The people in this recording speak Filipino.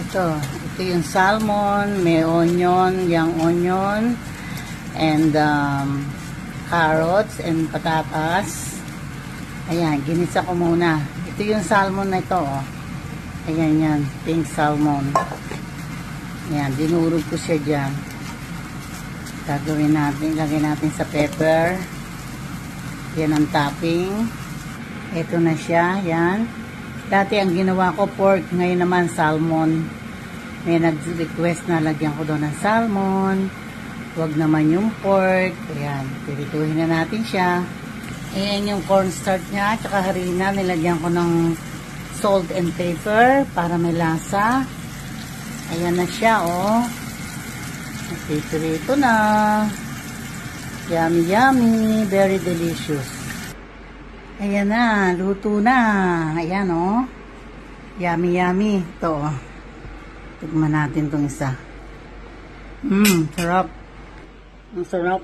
Ito yung salmon, may onion, young onion, and carrots and patatas. Ayan, ginisa ko muna. Ito yung salmon na ito, oh. Ayan yan, pink salmon. Ayan, dinurog ko siya dyan. Gagawin natin, lagay natin sa pepper. Yan ang topping. Ito na siya, yan. Dati ang ginawa ko pork, ngayon naman salmon. May nag-request na lagyan ko doon ng salmon. Huwag naman yung pork. Ayan, pirituhin na natin siya. Ayan yung cornstarch niya, tsaka harina. Nilagyan ko ng salt and pepper para may lasa. Ayan na siya, oh. Pirito na. Yummy, yummy. Very delicious. Ayan na, luto na. Ayan, oh. Yummy, yummy. Ito, oh. Tignan natin itong isa. Sarap. Ang sarap.